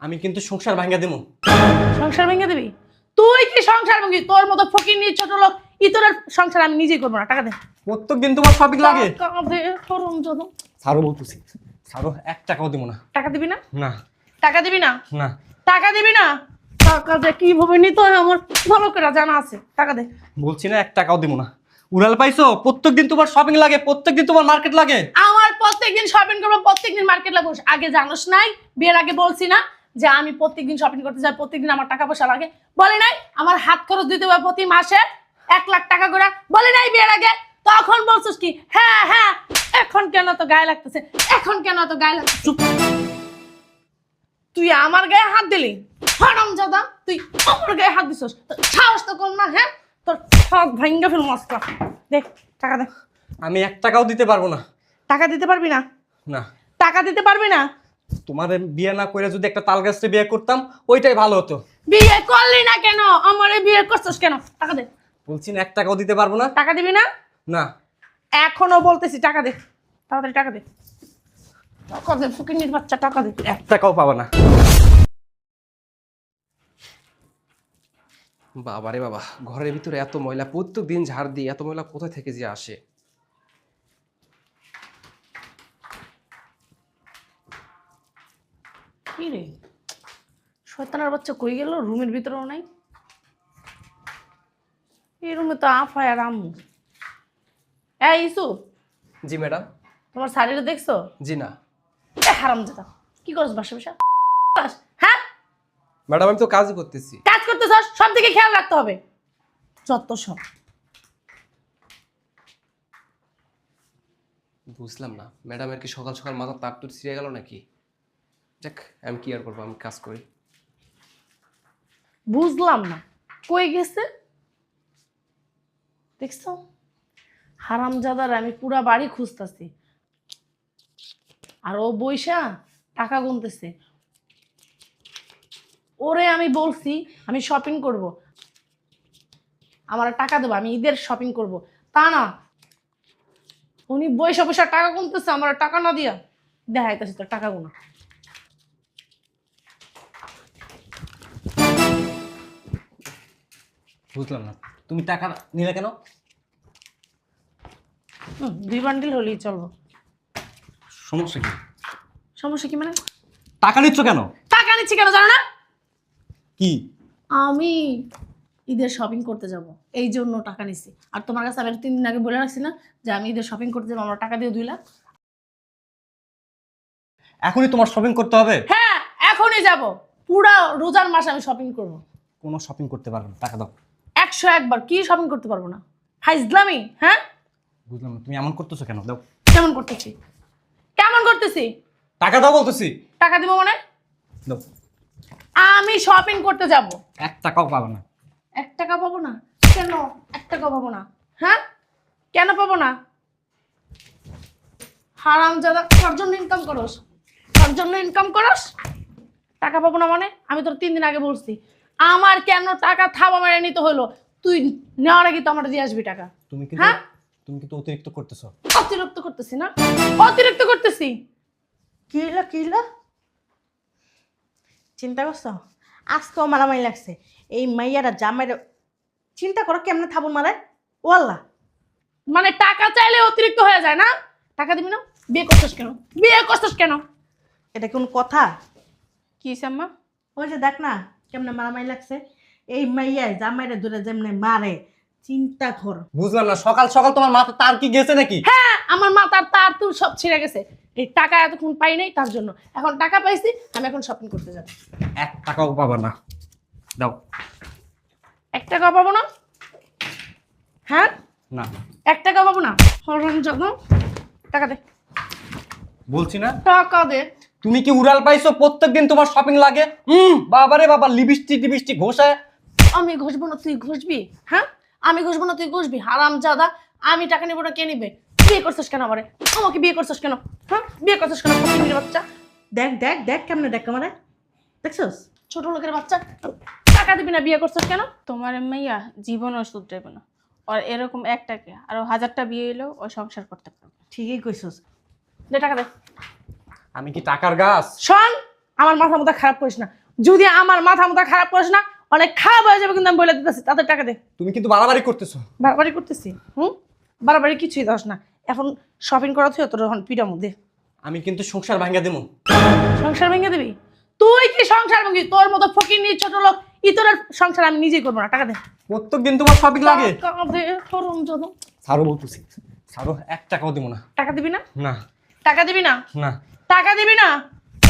আমি কিন্তু সংসার ভাঙা দেবো। সংসার ভেঙে দিবি? তুই কি সংসার ভাঙবি? তোর মতো ফকির নিয়ে ছোট লোক ইতরের সংসার আমি নিজেই করবো না। টাকা দে। প্রত্যেকদিন তোমার শপিং লাগে। টাকা দে, হরম জাদা। ছাড়ো বলতেছি, ছাড়ো, 1 টাকাও দিব না। টাকা দিবি না? না টাকা দিবি না? না। টাকা দিবি না? টাকা দে। কিভাবে নিতে হয় আমার ভালো করে জানা আছে। টাকা দে। বলছি না 1 টাকাও দিব না। উড়াল পাইছো? প্রত্যেকদিন তোমার শপিং লাগে, প্রত্যেকদিন তোমার মার্কেট লাগে। আমার প্রত্যেকদিন শপিং করবো, প্রত্যেকদিন মার্কেট লাগবো। আগে জানোস নাই? বিয়ের আগে বলছি না যে আমি প্রত্যেকদিন শপিং করতে যাই, প্রত্যেকদিন আমার টাকা পয়সা লাগে? বলে নাই আমার হাত খরচ দিতে হবে প্রতি মাসে 1 লাখ টাকা করে? বলে নাই বিয়ের আগে? তখন বলছিস কি হ্যাঁ হ্যাঁ, এখন কেন তো গায়ে লাগতেছে, এখন কেন তো গায়ে লাগতেছে? চুপ। তুই আমার গায়ে হাত দিলি? হারামজাদা, তুই আমার গায়ে হাত দিছস? তোর সাহস তো কম না? হ্যাঁ, তোর সব ভাঙ্গা ফেল মস্তা। দেখ টাকা দে। আমি 1 টাকাও দিতে পারবো না। টাকা দিতে পারবি না? না। টাকা দিতে পারবি না? তোমার বিয়ে না করে যদি একটা তালগাছতে বিয়ে করতাম ওইটাই ভালো হতো। বিয়ে করলি না কেন? আমারে বিয়ে করছিস কেন? টাকা দে। বলছি না 1 টাকাও দিতে পারবো না। টাকা দিবি না? না। এখনো বলতেছি টাকা দে, তাড়াতাড়ি টাকা দে। টাকা দে, ফকিন্নির বাচ্চা, টাকা দে। 1 টাকাও পাবা না। বাবারে বাবা, ঘরের ভিতরে এত ময়লা, প্রত্যেক দিন ঝাড় দিই, এত ময়লা কোথায় থেকে যে আসে? কি রে, শয়তানের বাচ্চা কই গেল? রুমের ভিতরেও নাই। এই রুমে তো আফায় আর আম্মু। এই ইসু, জি ম্যাডাম। তোমার শাড়িটা দেখছো? জি না এ হারামজাদা, কি করছ বাসা বাসা? হ্যাঁ, ম্যাডাম, আমি তো কাজই করতেছি। কাজ করতেছস, সব দিকে খেয়াল রাখতে হবে। যত সব। বুঝলাম না ম্যাডামের কি সকাল সকাল মাথা তার তুর ছিঁড়ে গেল নাকি? যাক, আমি কি আর করবো, আমি কাজ করি। বুঝলাম না কই গেছে? দেখছো, হারামজাদার আমি পুরা বাড়ি খুঁজতেছি, আর ও বইসা টাকা গুনতেছে। ওরে আমি বলছি আমি শপিং করব, আমার টাকা দেবো, আমি ঈদের শপিং করব, তা না, উনি বইসা বইসা টাকা গুনতেছে, আমার টাকা না দিয়া দেখাইতেছে তো টাকা গুনা। বুঝলাম না, তুমি টাকা নিলে কেন? 2 বান্ডিল হলেই চলবো। সমস্যা কি? সমস্যা কি মানে? টাকা নিচ্ছ কেন? টাকা নিচ্ছি কেন জানো না? কি? আমি ঈদের শপিং করতে যাব, এই জন্য টাকা নিছি। আর তোমার কাছে আমি 3 দিন আগে বলে রাখছি না যে আমি ঈদের শপিং করতে যাবো, আমার টাকা দিয়ে 2 লাখ। এখনই তোমার শপিং করতে হবে? হ্যাঁ, এখনই যাব। পুরা রোজার মাসে আমি শপিং করব। কোনো শপিং করতে পারবে না, টাকা দাও। 101 বার কি শপিং করতে পারবো না? ফাইজলামি? হ্যাঁ, বুঝলাম না, তুমি এমন করতেছো কেন? দাও। কেমন করতেছি? কেমন করতেছি? টাকা দাও বলতেছি। টাকা দিব মানে? দাও। আমি শপিং করতে যাব। 1 টাকাও পাবে না। 1 টাকা পাবো না কেন? 1 টাকা পাবো না? হ্যাঁ, কেন পাবো না? হারামজাদা, কার জন্য ইনকাম করস? কার জন্য ইনকাম করস? টাকা পাবো না মানে? আমি তোর 3 দিন আগে বলছি আমার কেন টাকা থাবা মেরে নিতে হলো? তুই নেওয়ার আগে তো আমার দিয়ে আসবি টাকা। তুমি কিন্তু হ্যাঁ, তুমি কিন্তু অতিরিক্ত করতেছো। অতিরিক্ত করতেছি না? অতিরিক্ত করতেছি। কি হলো কি হলো? চিন্তা করছো? আজকেও মারামারি লাগছে। এই মাইয়ারা জামাইরা চিন্তা করো কেমনে থাবুন মারে। ও আল্লাহ, মানে টাকা চাইলে অতিরিক্ত হয়ে যায় না? টাকা দিবি না? বিয়ে করছিস কেন? বিয়ে করছিস কেন? এটা কোন কথা? কি সাম্মা? ওই যে দেখ না কেমনে মারামারি লাগছে। এই মাইয়া জামাইরা ধরে যেমনে মারে, চিন্তা কর। বুঝলাম না, সকাল সকাল তোমার মাথা তার কি গেছে নাকি? হ্যাঁ, আমার মাথার তার তুর সব ছিঁড়ে গেছে। এই টাকা এতক্ষণ পাই নাই তার জন্য, এখন টাকা পাইছি, আমি এখন শপিং করতে যাব। 1 টাকাও পাবে না। দাও। 1 টাকা পাবো না? হ্যাঁ, না। 1 টাকা পাবো না? হরণ যখন টাকা দে। বলছি না, টাকা দে। তুমি কি উড়াল পাইছো? প্রত্যেকদিন তোমার শপিং লাগে। বাবারে বাবা, লিপস্টিক লিপস্টিক ঘষায়। আমি ঘষবো না তুই ঘষবি? হ্যাঁ, আমি ঘষবো না তুই ঘষবি? হারামজাদা, আমি টাকা নেবো না, কে নিবে? বিয়ে করছিস কেন আমারে? আমাকে বিয়ে করছিস কেন? হ্যাঁ, বিয়ে করছিস কেন? ফকিন্নির বাচ্চা, দেখ দেখ দেখ কেমনে দেখ মারে, দেখছস? ছোট লোকের বাচ্চা, টাকা দিবি না? বিয়ে করছিস কেন? তোমার মাইয়া জীবনও শুধরাইবে না। আর এরকম একটাকে আরো 1000টা বিয়ে এলেও ও সংসার করতে পারবে। ঠিকই কইছস। দে টাকা দে। আমি কি টাকার গাছ? শোন, আমার মাথা মাথা খারাপ করিস না। যদি আমার মাথা মাথা খারাপ করিস না, অনেক খারাপ হয়ে যাবে কিন্তু আমি বলে দিতেছি। তাদের টাকা দে। তুমি কিন্তু বাড়াবাড়ি করতেছো। বাড়াবাড়ি করতেছি? বাড়াবাড়ি কিছুই দোষ না। এখন শপিং করা থেকে তোর এখন পিটার মধ্যে আমি কিন্তু সংসার ভাঙা দেবো। সংসার ভেঙে দিবি? তুই কি সংসার ভাঙবি? তোর মতো ফকির নিয়ে ছোট লোক ইতরের সংসার আমি নিজেই করবো না। টাকা দে। প্রত্যেকদিন তোমার শপিং লাগে। টাকা দে, হরামজাদা। ছাড়ো বলতেছি, ছাড়ো, 1 টাকাও দিব না। টাকা দিবি না? না টাকা দিবি না? না। টাকা দিবি না?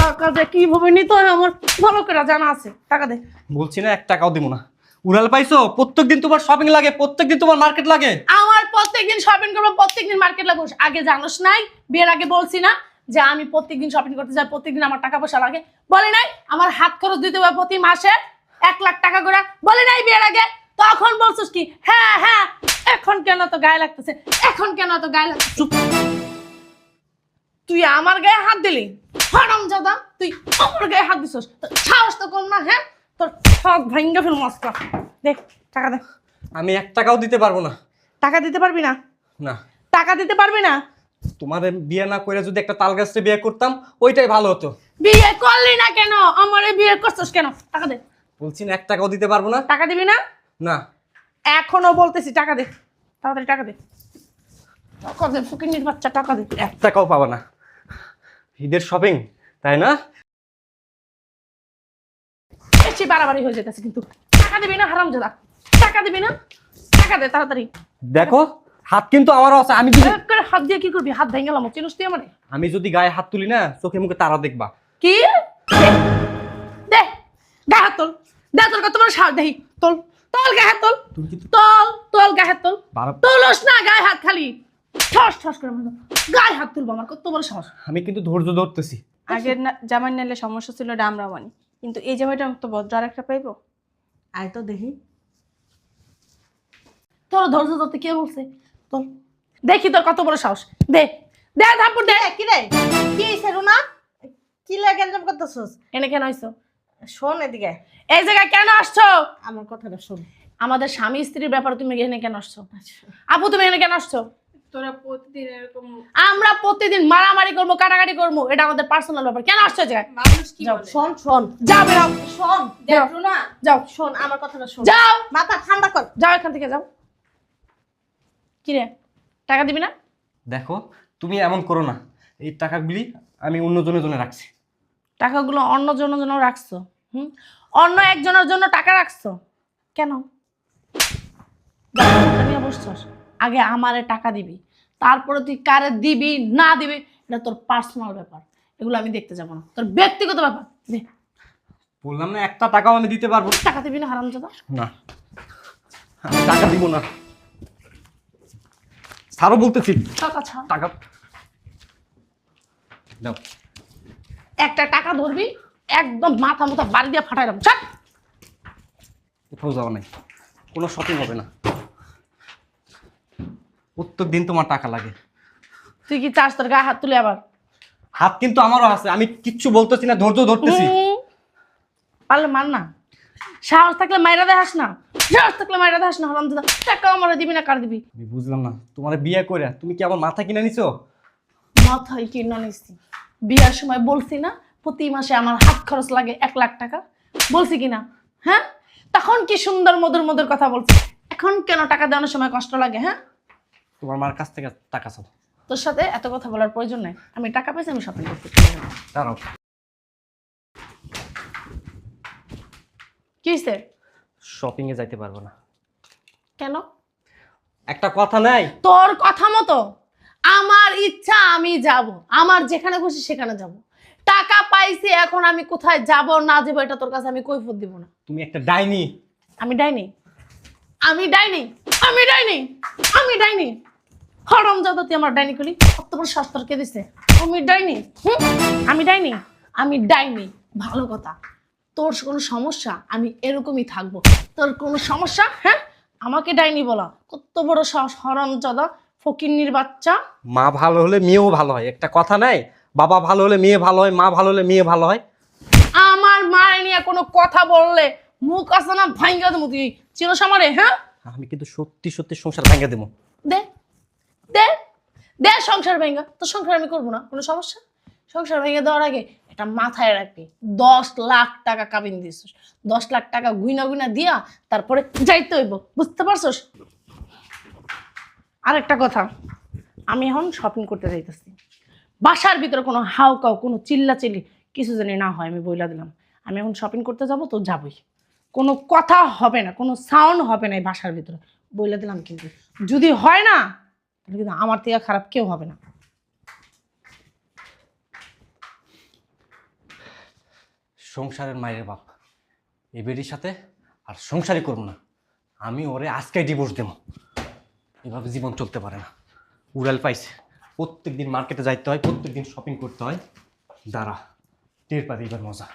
টাকা দে। কিভাবে নিতে হয় আমার ভালো করে জানা আছে। টাকা দে। বলছি না 1 টাকাও দিব না। উড়াল পাইছো? প্রত্যেকদিন তোমার শপিং লাগে, প্রত্যেকদিন তোমার মার্কেট লাগে। আমার প্রত্যেকদিন শপিং করবো, প্রত্যেকদিন মার্কেট লাগবো। আগে জানোস নাই? বিয়ের আগে বলছি না যে আমি প্রত্যেকদিন শপিং করতে যাই, প্রত্যেকদিন আমার টাকা পয়সা লাগে? বলে নাই? আমার হাত খরচ দিতে হবে প্রতি মাসে 1 লাখ টাকা করে? বলে নাই বিয়ের আগে? তখন বলছিস কি হ্যাঁ হ্যাঁ, এখন কেন তো গায়ে লাগতেছে, এখন কেন তো গায়ে লাগতেছে? চুপ। তুই আমার গায়ে হাত দিলি? হারামজাদা, তুই আমার গায়ে হাত দিছিস? তোর সাহস তো কম না? হ্যাঁ, তোর সব ভাঙ্গা ফেল মস্কা। দেখ টাকা দে। আমি 1 টাকাও দিতে পারবো না। টাকা দিতে পারবি না? না। টাকা দিতে পারবি না? তোমার বিয়ে না করে যদি একটা তালগাছতে বিয়ে করতাম ওইটাই ভালো হতো। বিয়ে করলি না কেন? আমারে বিয়ে করছিস কেন? টাকা দে। বলছি না 1 টাকাও দিতে পারবো না। টাকা দিবি না? না। এখনো বলতেছি টাকা দে। তাড়াতাড়ি টাকা দে। টাকা দে, ফকিন্নির বাচ্চা, টাকা দে। 1 টাকাও পাবা না। ঈদের শপিং, তাই না? বেশি বাড়াবাড়ি হয়ে যেতেছে কিন্তু। টাকা দিবি না হারামজাদা? টাকা দিবি না? টাকা দে তাড়াতাড়ি। দেখো হাত কিন্তু আমারও আছে। এক করে হাত দিয়ে কি করবি? হাত ভেঙে গেলাম। চিনিস তুই আমারে? আমি যদি গায়ে হাত তুলি না চোখে মুখে তারা দেখবা। কি? দে। দে গায়ে হাত তোল। দে তোর কত বড় সাহস দেখি। তোল তোল গায়ে হাত তোল। তুমি কিন্তু তোল তোল গায়ে হাত তোল। বাড়া- তোলস না গায়ে হাত খালি। ঠস ঠস করে মারবো। গায়ে হাত তুলবো? আমার কত বড় সাহস। আমি কিন্তু ধৈর্য ধরতেছি। আগের জামাই নিলে সমস্যা ছিল ডামরা মানি, কিন্তু এই জামাইটা তো ভদ্র আর একটা পাইবো। আয় তো দেখি। তোর ধৈর্য ধরতে কে বলছে? তোর দেখি তোর কত বড় সাহস। দে দে থাপ্পড় দে। কি রে, কি হইছে রুনা? কি লাগে এরকম করতেছস? এনে কেন হইছো? শোন এদিকে, এই জায়গায় কেন আসছো? আমার কথাটা শোন। আমাদের স্বামী স্ত্রীর ব্যাপারে তুমি এখানে কেন আসছো? আপু তুমি এখানে কেন আসছো? তোরা প্রতিদিন এরকম আমরা প্রতিদিন মারামারি করবো, কাটাকাটি করবো, এটা আমাদের পার্সোনাল ব্যাপার। কেন আসছো এই জায়গায়? মানুষ কি যাও, বলে? শোন শোন যাও বেরাও। শোন, যাও রুনা, যাও শোন আমার কথাটা শোন। যাও মাথা ঠান্ডা কর। যাও এখান থেকে যাও। কি রে, টাকা দিবি না? দেখো তুমি এমন করো না। এই টাকাগুলি আমি অন্যজনের জন্য রাখছি। টাকাগুলো অন্য জনের জন্য রাখছো? অন্য একজনের জন্য টাকা রাখছো কেন? নিয়ে বসছস। আগে আমারে টাকা দিবি, তারপরে তুই কারে দিবি না দিবি এটা তোর পার্সোনাল ব্যাপার। এগুলো আমি দেখতে যাবো না, তোর ব্যক্তিগত ব্যাপার। দে। বললাম না 1 টাকাও আমি দিতে পারবো টাকা দিবি না হারামজাদা? না। আমি টাকা দিব না। ছাড়ো বলতেছি। টাকা ছাড়। টাকা দাও। একটা টাকা ধরবি একদম মাথা মুথা বাড়ি দিয়ে ফাটাইলাম। ছাড়। কোথাও যাওয়া নাই, কোনো শপিং হবে না। প্রত্যেক দিন তোমার টাকা লাগে। তুই কি চাস তোর গায়ে হাত তুলে আবার? হাত কিন্তু আমারও আছে। আমি কিচ্ছু বলতেছি না, ধৈর্য ধরতেছি। পারলে মার না। সাহস থাকলে মাইরা দেখাস না। সাহস থাকলে মাইরা দেখাস না হারামজাদা। টাকা আমার দিবি না কার দিবি? আমি বুঝলাম না, তোমার বিয়ে করে তুমি কি আমার মাথা কিনে নিছো? মাথায় কিনা নিচ্ছি। বিয়ার সময় বলছি না প্রতি মাসে আমার হাত খরচ লাগে 1 লাখ টাকা? বলছি কিনা? হ্যাঁ, তখন কি সুন্দর মধুর মধুর কথা বলছি। এখন কেন টাকা দেওয়ানোর সময় কষ্ট লাগে? হ্যাঁ, তোমার মার কাছ থেকে টাকা চাও। তোর সাথে এত কথা বলার প্রয়োজন নাই। আমি টাকা পেয়েছি, আমি শপিং করতে চলে যাবো। দাঁড়াও। কি হয়েছে? শপিং এ যাইতে পারবো না। কেন? একটা কথা নাই? তোর কথা মতো আমার ইচ্ছা, আমি যাব। আমার যেখানে খুশি সেখানে যাব। টাকা পাইছি, এখন আমি কোথায় যাব না যাব এটা তোর কাছে আমি কৈফিয়ত দিব না। তুমি একটা ডাইনি। আমি ডাইনি? আমি ডাইনি? আমি ডাইনি? আমি ডাইনি? হারামজাদা তুই আমার ডাইনি করলি? কত বড় শাস্ত্র কে দিছে? আমি ডাইনি? আমি ডাইনি? আমি ডাইনি? ভালো কথা। তোর কোনো সমস্যা, আমি এরকমই থাকবো। তোর কোনো সমস্যা? হ্যাঁ, আমাকে ডাইনি বলা কত বড় সাহস! হারামজাদা, ফকিন্নির বাচ্চা। মা ভালো হলে মেয়েও ভালো হয়, একটা কথা নাই? বাবা ভালো হলে মেয়ে ভালো হয়, মা ভালো হলে মেয়ে ভালো হয়। আমার মায়ের নিয়ে কোনো কথা বললে মুখ আছে না ভাঙ্গা দেবো। তুই চিনোস আমারে? হ্যাঁ, আমি কিন্তু সত্যি সত্যি সংসার ভেঙে দেবো। দে দে দে সংসার ভেঙ্গা। তো সংসার আমি করবো না, কোনো সমস্যা? সংসার ভেঙে দেওয়ার আগে এটা মাথায় রাখবি। 10 লাখ টাকা কাবিন দিছিস, 10 লাখ টাকা গুইনা গুইনা দিয়া তারপরে যাইতে হইব, বুঝতে পারছস? আরেকটা কথা, আমি এখন শপিং করতে যাইতেছি। বাসার ভিতরে কোনো হাউকাউ, কোনো চিল্লাচিল্লি কিছু জানি না হয়, আমি বইলা দিলাম। আমি এখন শপিং করতে যাব, তো যাবই, কোনো কথা হবে না, কোনো সাউন্ড হবে না এই বাসার ভিতরে, বইলা দিলাম। কিন্তু যদি হয় না, তাহলে কিন্তু আমার থেকে খারাপ কেউ হবে না। সংসারের মায়ের বাপ, এই বেটির সাথে আর সংসারই করবো না। আমি ওরে আজকেই ডিভোর্স দেবো। এভাবে জীবন চলতে পারে না। উড়াল পাইছে, প্রত্যেকদিন মার্কেটে যাইতে হয়, প্রত্যেকদিন শপিং করতে হয়। দাঁড়া, টের পাবি এবার মজা।